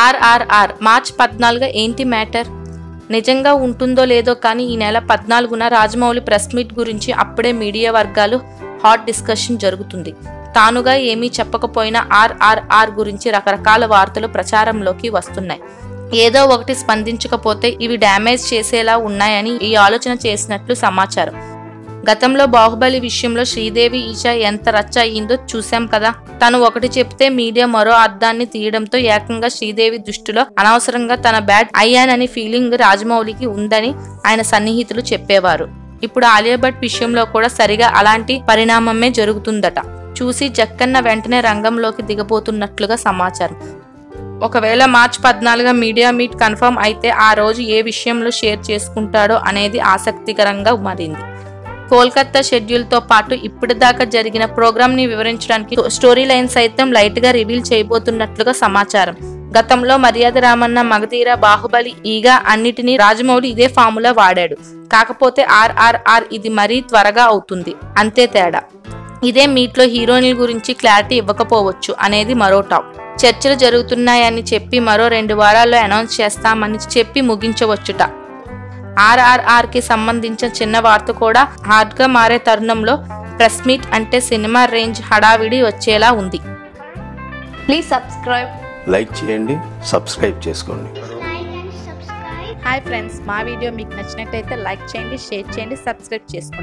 RRR మార్చి 14 ఏంటి matter? నిజంగా ఉంటుందో లేదో కానీ ఈ నెల 14న రాజమౌళి ప్రెస్ మీట్ గురించి అప్పుడే మీడియా వర్గాలు హాట్ డిస్కషన్ జరుగుతుంది. తానుగా ఏమీ చెప్పకపోయినా RRR గురించి రకరకాల వార్తలు ప్రచారంలోకి వస్తున్నాయి. ఏదో ఒకటి స్పందించకపోతే ఇవి డ్యామేజ్ చేసేలా ఉన్నాయని ఈ ఆలోచన చేసినట్లు సమాచారం. గతంలో బాహుబలి విషయంలో శ్రీదేవి ఈషా ఎంత రచ్చ అయ్యిందో చూశాం కదా. తను ఒకటి చెప్తే మీడియా మరో అర్థాన్ని తీయడంతో ఏకంగా శ్రీదేవి దృష్టిలో అనవసరంగా తన బ్యాడ్ అయ్యానని ఫీలింగ్ రాజమౌళికి ఉందని ఆయన సన్నిహితులు చెప్పేవారు. ఇప్పుడు ఆలియా భట్ విషయంలో కూడా సరిగా అలాంటి పరిణామమే జరుగుతుందట. చూసి జక్కన్న వెంటనే రంగంలోకి దిగబోతున్నట్లుగా సమాచారం. ఒకవేళ మార్చి 14 మీడియా మీట్ కన్ఫర్మ్ అయితే ఆ రోజు ఏ విషయంలో షేర్ చేసుకుంటాడో అనేది ఆసక్తికరంగా మారింది. కోల్కతా షెడ్యూల్ తో పాటు ఇప్పటిదాకా జరిగిన ప్రోగ్రామ్ ని వివరించడానికి స్టోరీ లైన్ సైతం లైట్ గా రివీల్ చేయబోతున్నట్లుగా సమాచారం. గతంలో మర్యాద రామన్న, మగధీర, బాహుబలి ఈగా అన్నిటినీ రాజమౌళి ఇదే ఫార్ములా వాడాడు. కాకపోతే RRR ఇది మరీ త్వరగా అవుతుంది, అంతే తేడా. ఇదే మీట్ లో హీరోయిన్ల గురించి క్లారిటీ ఇవ్వకపోవచ్చు అనేది మరో టాక్. చర్చలు జరుగుతున్నాయని చెప్పి మరో 2 వారాల్లో అనౌన్స్ చేస్తామని చెప్పి ముగించవచ్చుట. RRR కి సంబంధించిన చిన్న వార్త కూడా హాట్ గా మారే తరుణంలో ప్రెస్ మీట్ అంటే సినిమా రేంజ్ హడావిడి వచ్చేలా ఉంది. ప్లీజ్ సబ్స్క్రైబ్, లైక్ చేయండి, సబ్స్క్రైబ్ చేసుకోండి. హాయ్ ఫ్రెండ్స్, మా వీడియో మీకు నచ్చినట్లయితే లైక్ చేయండి, షేర్ చేయండి, సబ్స్క్రైబ్ చేసుకోండి.